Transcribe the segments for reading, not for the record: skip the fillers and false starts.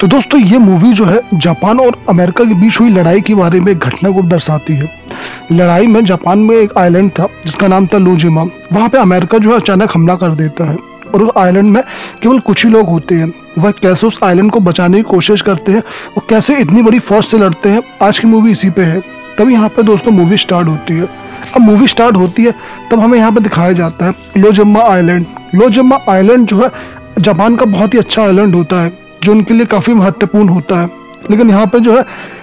तो दोस्तों ये मूवी जो है जापान और अमेरिका के बीच हुई लड़ाई के बारे में एक घटना को दर्शाती है। लड़ाई में जापान में एक आइलैंड था जिसका नाम था लोजिमा। वहाँ पे अमेरिका जो है अचानक हमला कर देता है और उस आइलैंड में केवल कुछ ही लोग होते हैं। वह कैसे उस आइलैंड को बचाने की कोशिश करते हैं और कैसे इतनी बड़ी फौज से लड़ते हैं, आज की मूवी इसी पे है। तभी यहाँ पे दोस्तों मूवी स्टार्ट होती है। अब मूवी स्टार्ट होती है तब हमें यहाँ पे दिखाया जाता है लोजिमा आइलैंड। लोजिमा आइलैंड जो है जापान का बहुत ही अच्छा आइलैंड होता है जो उनके लिए काफ़ी महत्वपूर्ण होता है। लेकिन यहाँ पे जो है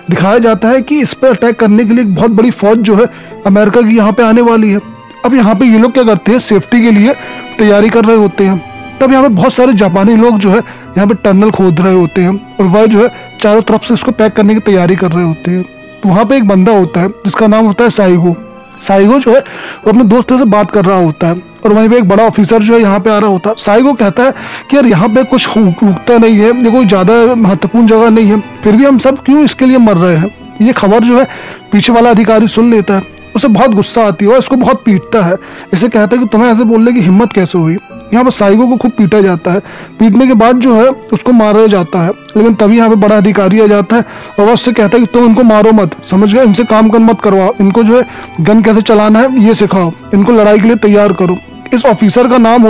दिखाया जाता है कि इस पर अटैक करने के लिए एक बहुत बड़ी फौज जो है अमेरिका की यहाँ पे आने वाली है। अब यहाँ पे ये लोग क्या करते हैं, सेफ्टी के लिए तैयारी कर रहे होते हैं। तब यहाँ पे बहुत सारे जापानी लोग जो है यहाँ पे टनल खोद रहे होते हैं और वह जो है चारों तरफ से इसको पैक करने की तैयारी कर रहे होते हैं। तो वहाँ पे एक बंदा होता है जिसका नाम होता है साइगो। साइगो जो है वो अपने दोस्तों से बात कर रहा होता है और वहीं पे एक बड़ा ऑफिसर जो है यहाँ पे आ रहा होता है। साइगो कहता है कि यार यहाँ पे कुछ उगता नहीं है, ये कोई ज़्यादा महत्वपूर्ण जगह नहीं है, फिर भी हम सब क्यों इसके लिए मर रहे हैं। ये खबर जो है पीछे वाला अधिकारी सुन लेता है, उसे बहुत गुस्सा आती है और इसको बहुत पीटता है। इसे कहता है कि तुम्हें ऐसे बोलने की हिम्मत कैसे हुई। यहाँ पर साइगो को खूब पीटा जाता है। पीटने के बाद जो है उसको मारा जाता है। लेकिन तभी यहाँ पे बड़ा अधिकारी आ जाता है और वह उससे कहता है कि तुम इनको मारो मत, समझ गए, इनसे काम कर मत करवाओ, इनको जो है गन कैसे चलाना है ये सिखाओ, इनको लड़ाई के लिए तैयार करो। इस ऑफिसर का नाम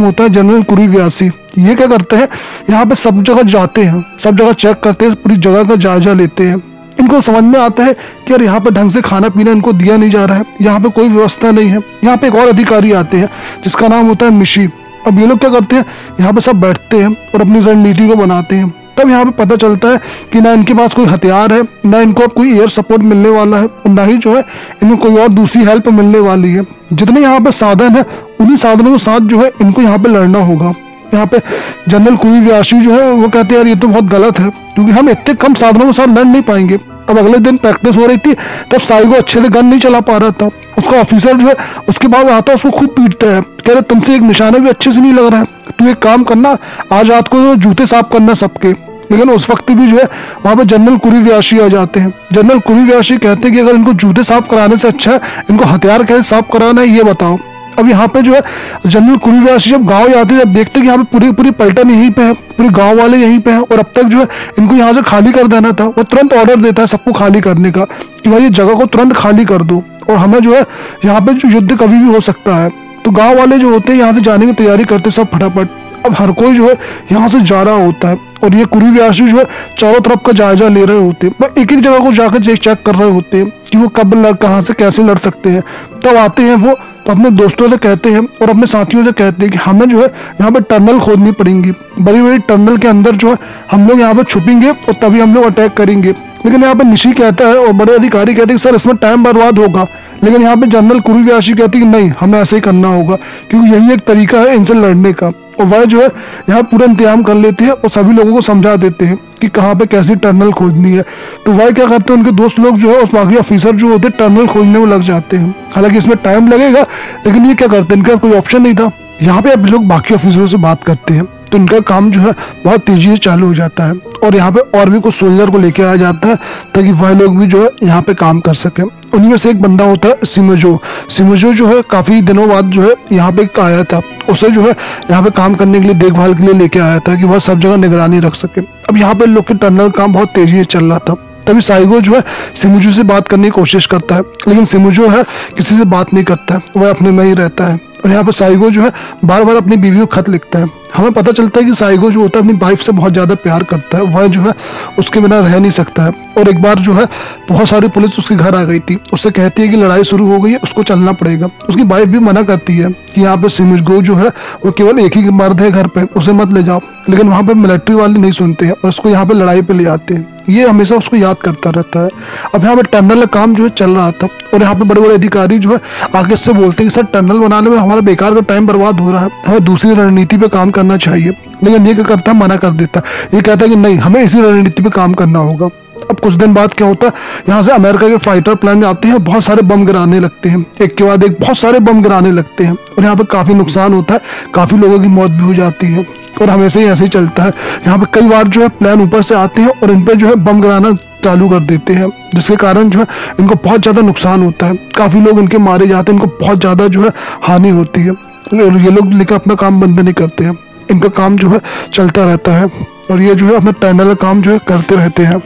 होता है जनरल कुरीवयाशी। ये क्या करते हैं, यहाँ पे सब जगह जाते हैं, सब जगह चेक करते हैं, पूरी जगह का जायजा लेते हैं। इनको समझ में आता है कि यार यहाँ पे ढंग से खाना पीना इनको दिया नहीं जा रहा है, यहाँ पे कोई व्यवस्था नहीं है। यहाँ पे एक और अधिकारी आते हैं जिसका नाम होता है मिशी। अब ये लोग क्या करते हैं, यहाँ पे सब बैठते हैं और अपनी रणनीति को बनाते हैं। तब यहाँ पे पता चलता है कि ना इनके पास कोई हथियार है, ना इनको अब कोई एयर सपोर्ट मिलने वाला है और ना ही जो है इनको कोई और दूसरी हेल्प मिलने वाली है। जितने यहाँ पे साधन है उन्हीं साधनों के साथ जो है इनको यहाँ पे लड़ना होगा। यहाँ पे जनरल कुरीवयाशी जो है वो कहते हैं यार ये तो बहुत गलत है, क्योंकि हम इतने कम साधनों के साथ लड़ नहीं पाएंगे। अब अगले दिन प्रैक्टिस हो रही थी तब साइगो अच्छे से गन नहीं चला पा रहा था। उसका ऑफिसर जो है उसके बाद आता है, उसको खूब पीटता है, कह रहे तुमसे एक निशाना भी अच्छे से नहीं लग रहा है, तू एक काम करना, आज रात को जो जूते साफ करना सबके। लेकिन उस वक्त भी जो है वहाँ पे जनरल कुरीवयाशी आ जाते हैं। जनरल कुरीवयाशी कहते हैं कि अगर इनको जूते साफ कराने से अच्छा है इनको हथियार कैसे साफ कराना है ये बताओ। अब यहाँ पे जो है जनरल कुरीवयाशी जब गांव जाते हैं, जब देखते हैं कि यहाँ पे पूरी पलटन यहीं पे है, पूरे गांव वाले यहीं पे हैं और अब तक जो है इनको यहाँ से खाली कर देना था, वो तुरंत ऑर्डर देता है सबको खाली करने का कि भाई ये जगह को तुरंत खाली कर दो और हमें जो है यहाँ पे जो युद्ध कभी भी हो सकता है। तो गाँव वाले जो होते हैं यहाँ से जाने की तैयारी करते सब फटाफट। अब हर कोई जो है यहाँ से जा रहा होता है और ये कुरीवयाशी जो है चारों तरफ का जायजा ले रहे होते हैं, एक एक जगह को जाकर चेक कर रहे होते हैं कि वो कब कहाँ से कैसे लड़ सकते हैं। तब आते हैं वो तो अपने दोस्तों से कहते हैं और अपने साथियों से कहते हैं कि हमें जो है यहाँ पे टनल खोदनी पड़ेंगी, बड़ी बड़ी टनल के अंदर जो है हम लोग यहाँ पे छुपेंगे और तभी हम लोग अटैक करेंगे। लेकिन यहाँ पे निशी कहता है और बड़े अधिकारी कहते हैं सर इसमें टाइम बर्बाद होगा। लेकिन यहाँ पे जनरल कुरीवयाशी कहती है कि नहीं, हमें ऐसे ही करना होगा क्योंकि यही एक तरीका है इनसे लड़ने का। और वह जो है यहाँ पूरा इंतजाम कर लेते हैं और सभी लोगों को समझा देते हैं कि कहाँ पे कैसी टनल खोदनी है। तो वह क्या करते हैं, उनके दोस्त लोग जो है और बाकी ऑफिसर जो होते हैं टनल खोदने में लग जाते हैं। हालांकि इसमें टाइम लगेगा लेकिन ये क्या करते हैं, इनके पास कोई ऑप्शन नहीं था। यहाँ पे अब लोग बाकी ऑफिसरों से बात करते हैं तो इनका काम जो है बहुत तेजी से चालू हो जाता है और यहाँ पे और भी कुछ सोल्जर को लेकर आया जाता है ताकि वह लोग भी जो है यहाँ पे काम कर सके। उन्हीं में से एक बंदा होता है सिमोजो जो है काफी दिनों बाद जो है यहाँ पे आया था। उसे जो है यहाँ पे काम करने के लिए, देखभाल के लिए लेके आया था कि वह सब जगह निगरानी रख सके। अब यहाँ पे लोग के टनल काम बहुत तेजी से चल रहा था। तभी साइगो जो है सिमोजो से बात करने की कोशिश करता है लेकिन सिमोजो है किसी से बात नहीं करता है, वह अपने में ही रहता है। और यहाँ पर साइगो जो है बार बार अपनी बीवी को खत लिखता है। हमें पता चलता है कि साइगो जो होता है अपनी वाइफ से बहुत ज़्यादा प्यार करता है, वह जो है उसके बिना रह नहीं सकता है। और एक बार जो है बहुत सारी पुलिस उसके घर आ गई थी, उससे कहती है कि लड़ाई शुरू हो गई है, उसको चलना पड़ेगा। उसकी वाइफ भी मना करती है कि यहाँ पे सिमोजो जो है वो केवल एक ही मर्द है घर पे, उसे मत ले जाओ। लेकिन वहाँ पे मिलिट्री वाले नहीं सुनते हैं और उसको यहाँ पे लड़ाई पे ले आते हैं। ये हमेशा उसको याद करता रहता है। अब यहाँ पे टनल का काम जो है चल रहा था और यहाँ पे बड़े बड़े अधिकारी जो है आगे से बोलते हैं कि सर टनल बनाने में हमारा बेकार का टाइम बर्बाद हो रहा है, हमें दूसरी रणनीति पे काम करना चाहिए। लेकिन ये क्या करता है, मना कर देता है। ये कहता है कि नहीं, हमें इसी रणनीति पे काम करना होगा। अब कुछ दिन बाद क्या होता है, यहाँ से अमेरिका के फाइटर प्लेन आते हैं, बहुत सारे बम गिराने लगते हैं, एक के बाद एक बहुत सारे बम गिराने लगते हैं और यहाँ पे काफी नुकसान होता है, काफी लोगों की मौत भी हो जाती है और हमेशा ही ऐसे ही चलता है। यहाँ पे कई बार जो है प्लेन ऊपर से आते हैं और इन पे जो है बम गिराना चालू कर देते हैं, जिसके कारण जो है इनको बहुत ज्यादा नुकसान होता है, काफी लोग इनके मारे जाते हैं, इनको बहुत ज्यादा जो है हानि होती है। ये लोग लेकर अपना काम बंद नहीं करते हैं, इनका काम जो है चलता रहता है। और ये जो है अपना टनल का काम जो है करते रहते हैं।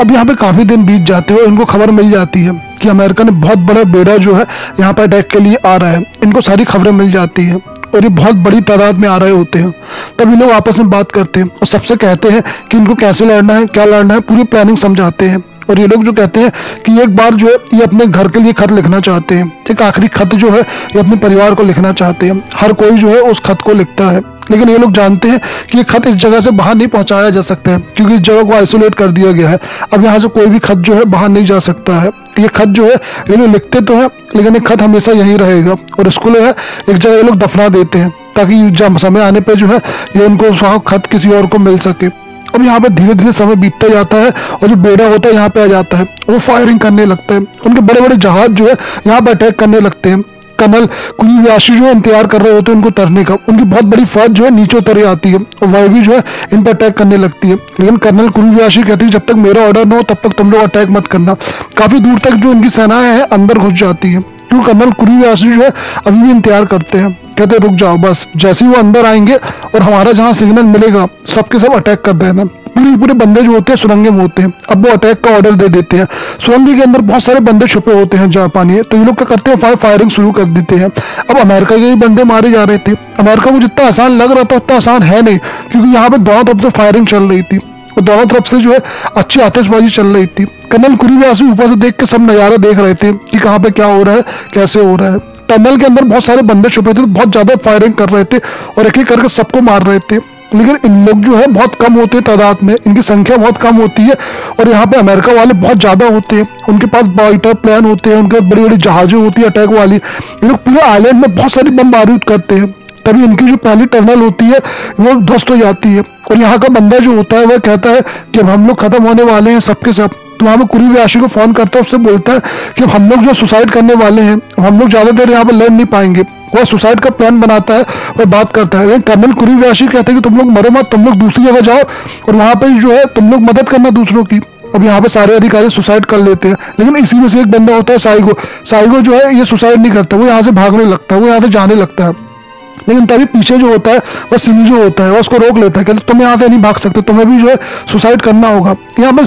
अब यहाँ पे काफ़ी दिन बीत जाते हैं और इनको खबर मिल जाती है कि अमेरिका ने बहुत बड़ा बेड़ा जो है यहाँ पर अटैक के लिए आ रहा है। इनको सारी खबरें मिल जाती हैं और ये बहुत बड़ी तादाद में आ रहे होते हैं। तब ये लोग आपस में बात करते हैं और सबसे कहते हैं कि इनको कैसे लड़ना है, क्या लड़ना है, पूरी प्लानिंग समझाते हैं। और ये लोग जो कहते हैं कि एक बार जो है ये अपने घर के लिए खत लिखना चाहते हैं, एक आखिरी खत जो है ये अपने परिवार को लिखना चाहते हैं। हर कोई जो है उस खत को लिखता है, लेकिन ये लोग जानते हैं कि ये खत इस जगह से बाहर नहीं पहुंचाया जा सकता है क्योंकि इस जगह को आइसोलेट कर दिया गया है। अब यहाँ से कोई भी खत जो है बाहर नहीं जा सकता है। ये खत जो है ये लोग लिखते तो है, लेकिन ये खत हमेशा यहीं रहेगा और इसको जो है एक जगह ये लोग दफना देते हैं ताकि जब समय आने पर जो है ये उनको खत किसी और को मिल सके। अब यहाँ पे धीरे धीरे समय बीतता जाता है और जो बेड़ा होता है यहाँ पे आ जाता है, वो फायरिंग करने लगता है। उनके बड़े बड़े जहाज जो है यहाँ पे अटैक करने लगते हैं। कर्नल कुरियाशी जो है इंतजार कर रहे होते हैं उनको उतरने का। उनकी बहुत बड़ी फौज जो है नीचे उतर आती है और वह भी जो है इन पर अटैक करने लगती है। लेकिन कर्नल कुरियाशी कहती है जब तक मेरा ऑर्डर न हो तब तक तुम लोग अटैक मत करना। काफी दूर तक जो इनकी सेनाएं हैं अंदर घुस जाती है, क्योंकि कर्नल कुरियाशी जो है अभी भी इंतजार करते हैं। कहते रुक जाओ, बस जैसे ही वो अंदर आएंगे और हमारा जहाँ सिग्नल मिलेगा सबके सब अटैक कर देना। पूरे बंदे जो होते हैं सुरंगे में होते हैं। अब वो अटैक का ऑर्डर दे देते हैं। सुरंगी के अंदर बहुत सारे बंदे छुपे होते हैं जापानी, तो ये लोग क्या करते हैं फायरिंग शुरू कर देते हैं। अब अमेरिका के ही बंदे मारे जा रहे थे। अमेरिका को जितना आसान लग रहा था उतना आसान है नहीं, क्योंकि यहाँ पे दोनों तरफ से फायरिंग चल रही थी और दोनों तरफ से जो है अच्छी आतिशबाजी चल रही थी। कर्नल कुरियाशी ऊपर से देख के सब नज़ारा देख रहे थे कि कहाँ पे क्या हो रहा है, कैसे हो रहा है। टनल के अंदर बहुत सारे बंदे छुपे थे, तो बहुत ज्यादा फायरिंग कर रहे थे और एक एक करके सबको मार रहे थे। लेकिन इन लोग जो है बहुत कम होते हैं तादाद में, इनकी संख्या बहुत कम होती है और यहाँ पे अमेरिका वाले बहुत ज्यादा होते हैं। उनके पास फाइटर प्लान होते हैं, उनके बड़ी बड़ी जहाजें होती है अटैक वाली। ये लोग पूरे आइलैंड में बहुत सारी बम बारूद करते हैं। तभी इनकी जो पहली टनल होती है वो ध्वस्त हो जाती है और यहाँ का बंदा जो होता है वह कहता है कि अब हम लोग खत्म होने वाले हैं सबके सब। तो वहाँ पे कुरियाशी को फोन करता है, उससे बोलता है कि अब हम लोग जो सुसाइड करने वाले हैं, हम लोग ज्यादा देर यहाँ पे लड़ नहीं पाएंगे। वह सुसाइड का प्लान बनाता है और बात करता है। लेकिन कर्नल कुरियाशी कहते हैं कि तुम लोग मरो मत, तुम लोग दूसरी जगह जाओ और वहाँ पे जो है तुम लोग मदद करना दूसरों की। अब यहाँ पे सारे अधिकारी सुसाइड कर लेते हैं, लेकिन इसी में से एक बंदा होता है साइगो जो है ये सुसाइड नहीं करता, वो यहाँ से भागने लगता है, वो यहाँ से जाने लगता है। लेकिन तभी पीछे जो होता है वह सिमिजो होता है, वह उसको रोक लेता है, कहते तुम यहाँ से नहीं भाग सकते, तुम्हें भी जो है सुसाइड करना होगा। यहाँ पे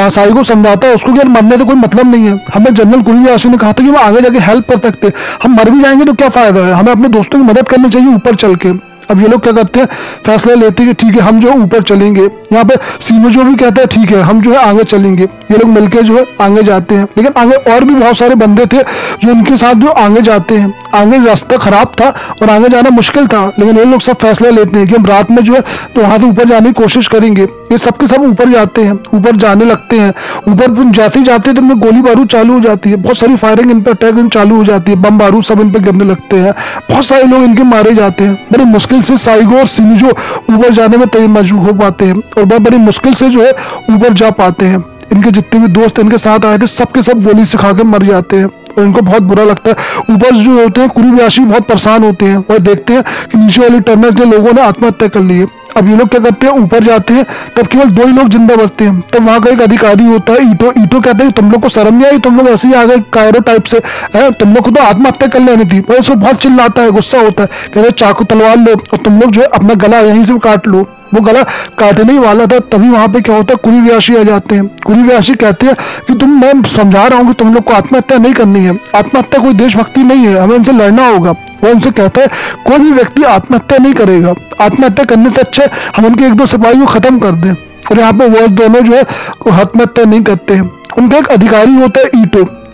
साइगो समझाता है उसको कि यार मरने से कोई मतलब नहीं है। हमें जनरल कुरियाशी ने कहा था कि वो आगे जाके हेल्प कर सकते, हम मर भी जाएंगे तो क्या फायदा है, हमें अपने दोस्तों की मदद करनी चाहिए ऊपर चल के। अब ये लोग क्या करते हैं, फैसला लेते हैं कि ठीक है हम जो है ऊपर चलेंगे। यहाँ पे सिमिजो भी कहता है ठीक है हम जो है आगे चलेंगे। ये लोग मिलके जो है आगे जाते हैं, लेकिन आगे और भी बहुत सारे बंदे थे जो उनके साथ जो आगे जाते हैं। आगे रास्ता खराब था और आगे जाना मुश्किल था, लेकिन ये लोग सब फैसला लेते हैं कि हम रात में जो है तो वहां से ऊपर जाने की कोशिश करेंगे। ये सबके सब ऊपर जाते हैं, ऊपर जाने लगते हैं। ऊपर जैसे ही जाते हैं तो इनमें गोली बारूद चालू हो जाती है, बहुत सारी फायरिंग इन पर अटैक चालू हो जाती है, बम बारूद सब इन पर गिरने लगते हैं, बहुत सारे लोग इनके मारे जाते हैं। बड़ी मुश्किल से साइगो और सिमिजो ऊपर जाने में मजबूर हो पाते हैं और बहुत बड़ी मुश्किल से जो है ऊपर जा पाते हैं। इनके जितने भी दोस्त इनके साथ आए थे सबके सब गोली से खा के मर जाते हैं और इनको बहुत बुरा लगता है। ऊपर जो होते हैं कुरियाशी बहुत परेशान होते हैं, वह देखते हैं कि नीचे वाली टनल के लोगों ने आत्महत्या कर ली है। अब ये लोग क्या करते हैं, ऊपर जाते हैं, तब केवल 2 ही लोग जिंदा बचते हैं। तब वहां का एक अधिकारी होता है ईटो कहते हैं तुम लोग को शर्म नहीं आई, तुम लोग ऐसे ही आ गए कायरो टाइप से, तुम लोग को तो आत्महत्या कर लेनी थी। और उसको बहुत चिल्लाता है, गुस्सा होता है, कहते चाकू तलवार लो और तुम लोग जो है अपना गला यहीं से काट लो। वो गला काटने ही वाला था, तभी वहां पे क्या होता है कुरियाशी आ जाते हैं। कुरियाशी कहते हैं कि मैं समझा रहा हूँ कि तुम लोग को आत्महत्या नहीं करनी है, आत्महत्या कोई देशभक्ति नहीं है, हमें इनसे लड़ना होगा। वो उनसे कहता है कोई भी व्यक्ति आत्महत्या नहीं करेगा, आत्महत्या करने से अच्छा हम उनके 1-2 सिपाही को खत्म कर दें। और यहाँ पे वो दोनों जो है आत्महत्या नहीं करते हैं। उनका एक अधिकारी होता है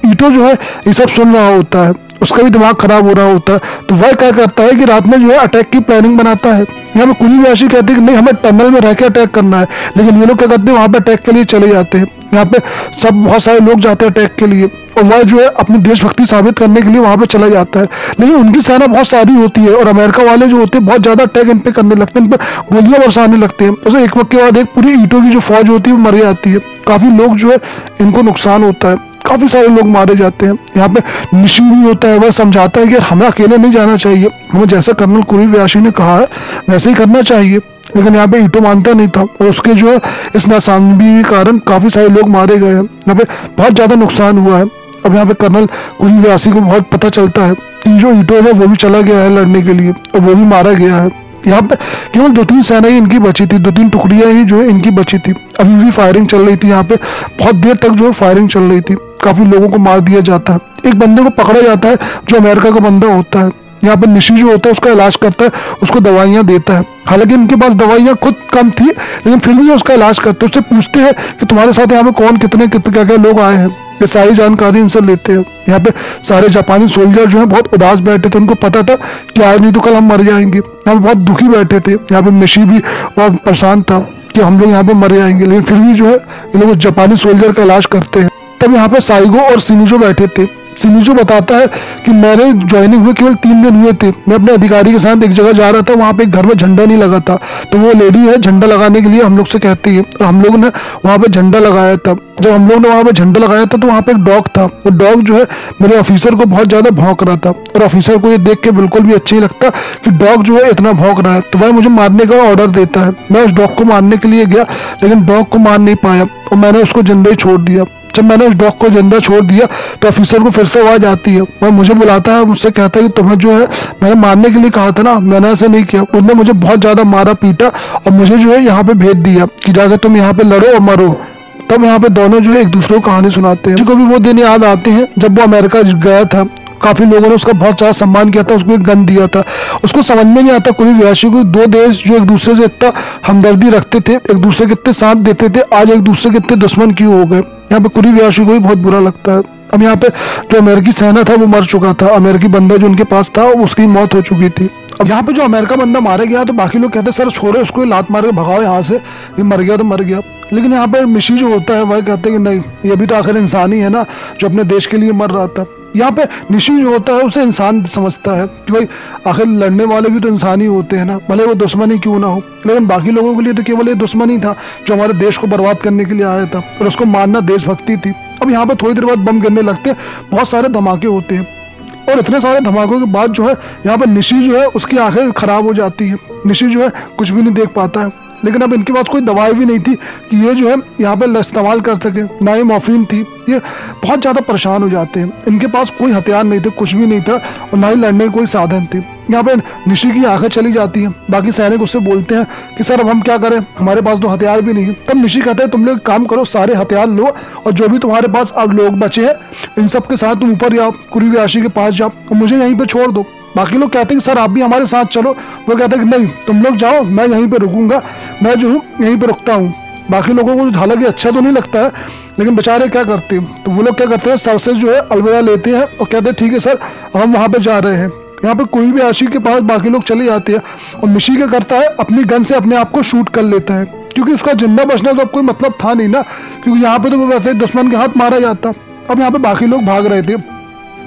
ईटो जो है ये सब सुन रहा होता है, उसका भी दिमाग खराब हो रहा होता है। तो वह क्या करता है कि रात में जो है अटैक की प्लानिंग बनाता है। यहाँ पे कुरियाशी कहते हैं कि नहीं हमें टनल में रह के अटैक करना है, लेकिन ये लोग क्या करते हैं वहां पे अटैक के लिए चले जाते हैं। यहाँ पे सब बहुत सारे लोग जाते हैं अटैक के लिए और वह जो है अपनी देशभक्ति साबित करने के लिए वहां पे चला जाता है। लेकिन उनकी सेना बहुत सारी होती है और अमेरिका वाले जो होते हैं बहुत ज्यादा अटैक इन पे करने लगते हैं, इन पे गोलियां बरसाने लगते हैं। उसे एक वक्त के बाद एक पूरी ईटों की जो फौज होती है वो मर जाती है। काफी लोग जो है इनको नुकसान होता है, काफी सारे लोग मारे जाते हैं। यहाँ पे निशी भी होता है, वह समझाता है कि हमें अकेले नहीं जाना चाहिए, हमें जैसा कर्नल कुरियाशी ने कहा है वैसे ही करना चाहिए। लेकिन यहाँ पे ईटो मानता नहीं था और उसके जो है इस नासामगी के कारण काफी सारे लोग मारे गए हैं। यहाँ पे बहुत ज्यादा नुकसान हुआ है। अब यहाँ पे कर्नल कुरियाशी को बहुत पता चलता है कि जो ईटो है वो भी चला गया है लड़ने के लिए और वो भी मारा गया है। यहाँ पे केवल 2-3 सेना ही इनकी बची थी, 2-3 टुकड़ियां ही जो है इनकी बची थी। अभी भी फायरिंग चल रही थी यहाँ पे, बहुत देर तक जो है फायरिंग चल रही थी। काफी लोगों को मार दिया जाता है, एक बंदे को पकड़ा जाता है जो अमेरिका का बंदा होता है। यहाँ पे निशी जो होता है उसका इलाज करता है, उसको दवाइयाँ देता है। हालांकि इनके पास दवाइयाँ खुद कम थी, लेकिन फिर भी उसका इलाज करते हैं। उससे पूछते हैं कि तुम्हारे साथ यहाँ पे कौन कितने क्या क्या लोग आए हैं, ये सारी जानकारी इनसे लेते हैं। यहाँ पे सारे जापानी सोल्जर जो है बहुत उदास बैठे थे, उनको पता था कि आज नहीं तो कल हम मर जाएंगे। यहाँ पे बहुत दुखी बैठे थे। यहाँ पे निशी भी बहुत परेशान था कि हम लोग यहाँ पे मर जाएंगे, लेकिन फिर भी जो है ये लोग जापानी सोल्जर का इलाज करते हैं। तब यहाँ पे साइगो और सिनुजो बैठे थे। सिनुजो बताता है कि मेरे ज्वाइनिंग हुए केवल 3 दिन हुए थे, मैं अपने अधिकारी के साथ एक जगह जा रहा था, वहाँ पे एक घर में झंडा नहीं लगा था, तो वो लेडी है झंडा लगाने के लिए हम लोग से कहती है, और हम लोग ने वहाँ पे झंडा लगाया था। जब हम लोग ने वहाँ पे झंडा लगाया था तो वहाँ पे एक डॉग था, वो डॉग जो है मेरे ऑफिसर को बहुत ज़्यादा भौंक रहा था, और ऑफिसर को ये देख के बिल्कुल भी अच्छा ही लगता कि डॉग जो है इतना भौंक रहा है, तो वह मुझे मारने का ऑर्डर देता है। मैं उस डॉग को मारने के लिए गया, लेकिन डॉग को मार नहीं पाया और मैंने उसको जिंदा ही छोड़ दिया। जब मैंने उस डॉग को जिंदा छोड़ दिया तो ऑफिसर को फिर से आवाज आती है, वह मुझे बुलाता है, मुझसे कहता है कि तुम्हें जो है मैंने मारने के लिए कहा था ना, मैंने ऐसा नहीं किया। उसने मुझे बहुत ज़्यादा मारा पीटा और मुझे जो है यहाँ पे भेज दिया कि जाकर तुम यहाँ पे लड़ो और मरो। तब यहाँ पे दोनों जो है एक दूसरे को कहानी सुनाते हैं। मुझे को भी वो दिन याद आते हैं जब वो अमेरिका गया था। काफी लोगों ने उसका बहुत ज़्यादा सम्मान किया था, उसको एक गन दिया था। उसको समझ में नहीं आता कोई व्यासी को, दो देश जो एक दूसरे से इतना हमदर्दी रखते थे, एक दूसरे के इतने साथ देते थे, आज एक दूसरे के इतने दुश्मन क्यों हो गए। यहाँ पे कुरी व्यासी को भी बहुत बुरा लगता है। अब यहाँ पे जो अमेरिकी सेना था वो मर चुका था, अमेरिकी बंदा जो उनके पास था उसकी मौत हो चुकी थी। अब यहाँ पे जो अमेरिका बंदा मारा गया तो बाकी लोग कहते सर छोड़ो उसको, लात मार के भगाओ यहाँ से, ये मर गया तो मर गया। लेकिन यहाँ पे मिशी जो होता है वह कहते हैं कि नहीं, ये भी तो आखिर इंसान ही है ना जो अपने देश के लिए मर रहा था। यहाँ पे निशी जो होता है उसे इंसान समझता है कि भाई आखिर लड़ने वाले भी तो इंसान ही होते हैं ना, भले वो दुश्मन ही क्यों ना हो। लेकिन बाकी लोगों के लिए तो केवल ये दुश्मन ही था जो हमारे देश को बर्बाद करने के लिए आया था, और उसको मारना देशभक्ति थी। अब यहाँ पे थोड़ी देर बाद बम गिरने लगते हैं, बहुत सारे धमाके होते हैं, और इतने सारे धमाकों के बाद जो है यहाँ पे निशी जो है उसकी आंखें खराब हो जाती है। निशी जो है कुछ भी नहीं देख पाता है। लेकिन अब इनके पास कोई दवाई भी नहीं थी कि ये जो है यहाँ पे इस्तेमाल कर सके, ना ही मॉर्फिन थी। ये बहुत ज़्यादा परेशान हो जाते हैं। इनके पास कोई हथियार नहीं थे, कुछ भी नहीं था, और ना ही लड़ने के कोई साधन थे। यहाँ पे निशी की आंखें चली जाती हैं। बाकी सैनिक उससे बोलते हैं कि सर अब हम क्या करें, हमारे पास तो हथियार भी नहीं है। तब निशी कहते हैं तुम लोग काम करो, सारे हथियार लो और जो भी तुम्हारे पास अब लोग बचे हैं इन सब के साथ तुम ऊपर जाओ, कुरीव्यासी के पास जाओ और मुझे यहीं पर छोड़ दो। बाकी लोग कहते हैं कि सर आप भी हमारे साथ चलो। वो कहते हैं कि नहीं, तुम लोग जाओ, मैं यहीं पे रुकूंगा, मैं जो हूँ यहीं पे रुकता हूँ। बाकी लोगों को हालांकि अच्छा तो नहीं लगता है, लेकिन बेचारे क्या करते हैं, तो वो लोग क्या करते हैं सर से जो है अलविदा लेते हैं और कहते हैं ठीक है सर हम वहाँ पे जा रहे हैं। यहाँ पे कोई भी आशिक के पास बाकी लोग चले जाते हैं, और मिशी क्या करता है अपनी गन से अपने आप को शूट कर लेता है, क्योंकि उसका जिंदा बचना तो अब कोई मतलब था नहीं ना, क्योंकि यहाँ पे तो वो वैसे दुश्मन के हाथ मारा जाता। अब यहाँ पे बाकी लोग भाग रहे थे।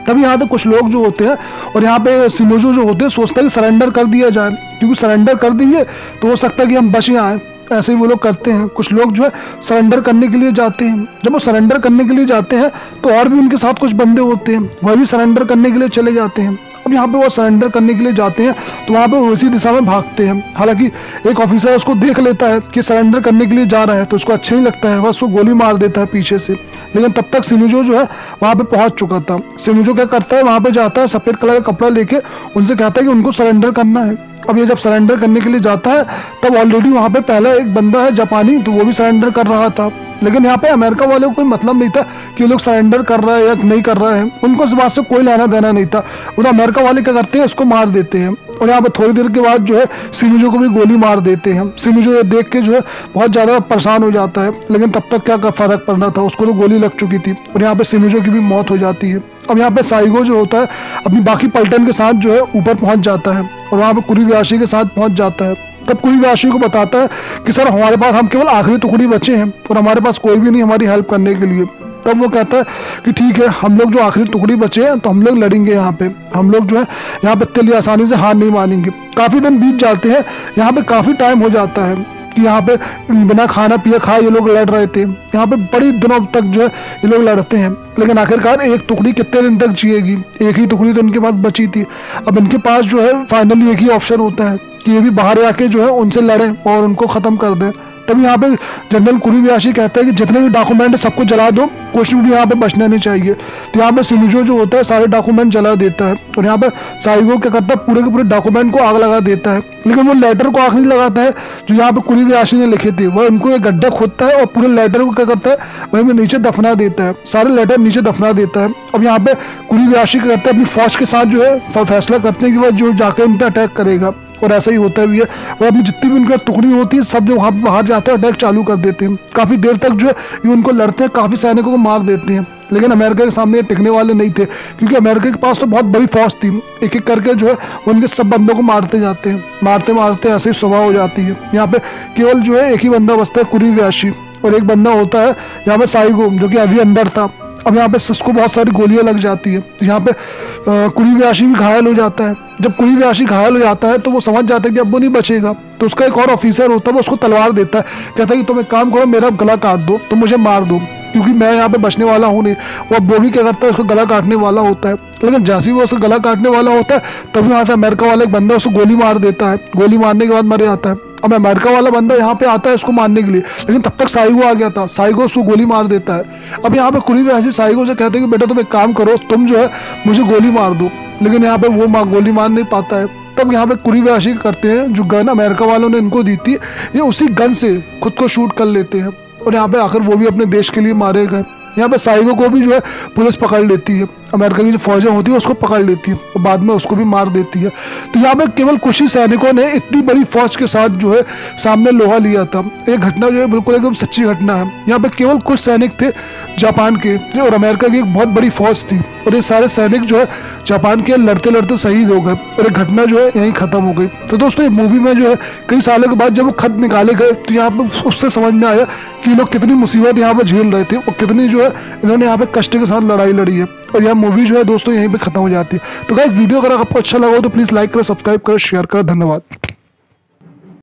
तब यहाँ से कुछ लोग जो होते हैं, और यहाँ पे सिनुजो जो होते हैं सोचता है कि सरेंडर कर दिया जाए, क्योंकि सरेंडर कर देंगे तो हो सकता है कि हम बच ही आए। ऐसे ही वो लोग करते हैं। कुछ लोग जो है सरेंडर करने के लिए जाते हैं। जब वो सरेंडर करने के लिए जाते हैं तो और भी उनके साथ कुछ बंदे होते हैं, वह भी सरेंडर करने के लिए चले जाते हैं। अब यहाँ पे वो सरेंडर करने के लिए जाते हैं तो वहाँ पे उसी दिशा में भागते हैं। हालांकि एक ऑफिसर उसको देख लेता है कि सरेंडर करने के लिए जा रहा है, तो उसको अच्छा नहीं लगता है, वह उसको गोली मार देता है पीछे से। लेकिन तब तक सिनुजो जो है वहाँ पे पहुँच चुका था। सिनुजो क्या करता है, वहाँ पे जाता है, सफ़ेद कलर का कपड़ा लेके उनसे कहता है कि उनको सरेंडर करना है। अब ये जब सरेंडर करने के लिए जाता है तब ऑलरेडी वहाँ पे पहला एक बंदा है जापानी, तो वो भी सरेंडर कर रहा था। लेकिन यहाँ पे अमेरिका वाले को कोई मतलब नहीं था कि लोग सरेंडर कर रहा है या नहीं कर रहा है, उनको इस बात से कोई लेना देना नहीं था। वो अमेरिका वाले क्या करते हैं, उसको मार देते हैं, और यहाँ पे थोड़ी देर के बाद जो है सिनुजो को भी गोली मार देते हैं। सिनुजो ये देख के जो है बहुत ज़्यादा परेशान हो जाता है, लेकिन तब तक क्या फ़र्क पड़ना था, उसको तो गोली लग चुकी थी, और यहाँ पे सिनुजो की भी मौत हो जाती है। अब यहाँ पे साइगो जो होता है अपनी बाकी पलटन के साथ जो है ऊपर पहुँच जाता है, और वहाँ पे कुरीव्यासी के साथ पहुँच जाता है। तब कुरीव्यासी को बताता है कि सर हमारे पास हम केवल आखिरी टुकड़ी बचे हैं और हमारे पास कोई भी नहीं हमारी हेल्प करने के लिए। तब वो कहता है कि ठीक है, हम लोग जो आखिरी टुकड़ी बचे हैं तो हम लोग लड़ेंगे यहाँ पे, हम लोग जो है यहाँ पे इतनी आसानी से हार नहीं मानेंगे। काफ़ी दिन बीत जाते हैं, यहाँ पे काफ़ी टाइम हो जाता है कि यहाँ पे बिना खाना पिए खाए ये लोग लड़ रहे थे। यहाँ पे बड़ी दिनों तक जो है ये लोग लड़ते हैं, लेकिन आखिरकार एक टुकड़ी कितने दिन तक जिएगी, एक ही टुकड़ी तो इनके पास बची थी। अब इनके पास जो है फाइनली एक ही ऑप्शन होता है कि ये भी बाहर आके जो है उनसे लड़ें और उनको ख़त्म कर दें। तब यहाँ पे जनरल कुरीबायाशी कहता है कि जितने भी डॉक्यूमेंट है सबको जला दो, कुछ भी यहाँ पे बचना नहीं चाहिए। तो यहाँ पे शिनुजो जो होता है सारे डॉक्यूमेंट जला देता है और यहाँ पे साइगो क्या करता है पूरे के पूरे डॉक्यूमेंट को आग लगा देता है। लेकिन वो लेटर को आग नहीं लगाता है जो यहाँ पे कुरीबायाशी ने लिखे थे, वह उनको एक गड्ढा खोदता है और पूरे लेटर को क्या करता है वहीं में नीचे दफना देता है, सारे लेटर नीचे दफना देता है। अब यहाँ पे कुरीबायाशी क्या करता है अपनी फौज के साथ जो है फैसला करते हैं कि वह जो जाकर उन पर अटैक करेगा, और ऐसा ही होता भी है। और अपनी जितनी भी उनकी टुकड़ी होती है सब जो वहाँ बाहर जाते हैं अटैक चालू कर देते हैं। काफ़ी देर तक जो है ये उनको लड़ते हैं, काफ़ी सैनिकों को मार देते हैं। लेकिन अमेरिका के सामने ये टिकने वाले नहीं थे, क्योंकि अमेरिका के पास तो बहुत बड़ी फौज थी। एक एक करके जो है उनके सब बंदों को मारते जाते हैं, मारते मारते ऐसे ही सुबह हो जाती है। यहाँ पे केवल जो है एक ही बंदा बचता है कुरीबायाशी, और एक बंदा होता है यहाँ पे साइगो जो कि अभी अंदर था। अब यहाँ पे उसको बहुत सारी गोलियां लग जाती है, तो यहाँ पे कुरीबायाशी भी घायल हो जाता है। जब कुरीबायाशी घायल हो जाता है तो वो समझ जाता है कि अब वो नहीं बचेगा, तो उसका एक और ऑफिसर होता है वो उसको तलवार देता है, कहता है कि तुम एक काम करो मेरा गला काट दो, तुम मुझे मार दो, क्योंकि मैं यहाँ पे बचने वाला हूँ नहीं। वो भी क्या करता है उसको गला काटने वाला होता है। लेकिन जैसे ही वो उसको गला काटने वाला होता है तभी वहाँ से अमेरिका वाला एक बंदा उसको गोली मार देता है। गोली मारने के बाद मर जाता है। अब अमेरिका वाला बंदा यहाँ पे आता है उसको मारने के लिए, लेकिन तब तक साइगो आ गया था। साइगो उसको गोली मार देता है। अब यहाँ पे कुरीबायाशी साइगो से कहते हैं कि बेटा तुम एक काम करो, तुम जो है मुझे गोली मार दो, लेकिन यहाँ पे वो गोली मार नहीं पाता है। तब यहाँ पे कुरीबायाशी करते हैं जो गन अमेरिका वालों ने इनको दी थी, ये उसी गन से खुद को शूट कर लेते हैं, और यहाँ पे आखिर वो भी अपने देश के लिए मारे गए। यहाँ पे साइगो को भी जो है पुलिस पकड़ लेती है, अमेरिका की जो फौजें होती है उसको पकड़ लेती है और बाद में उसको भी मार देती है। तो यहाँ पे केवल कुछ ही सैनिकों ने इतनी बड़ी फौज के साथ जो है सामने लोहा लिया था। ये घटना जो है बिल्कुल एकदम सच्ची घटना है। यहाँ पे केवल कुछ सैनिक थे जापान के, और अमेरिका की एक बहुत बड़ी फौज थी, और ये सारे सैनिक जो है जापान के लड़ते लड़ते शहीद हो गए, और एक घटना जो है यहीं खत्म हो गई। तो दोस्तों ये मूवी में जो है कई सालों के बाद जब वो खत निकाले गए तो यहाँ पे उससे समझ में आया कि लोग कितनी मुसीबत यहाँ पे झेल रहे थे और कितनी जो है इन्होंने यहाँ पे कष्ट के साथ लड़ाई लड़ी है। और यह मूवी जो है दोस्तों यहीं पे खत्म हो जाती है। तो गाइस वीडियो अगर आपको अच्छा लगा हो तो प्लीज़ लाइक करें, सब्सक्राइब करें, शेयर करें। धन्यवाद।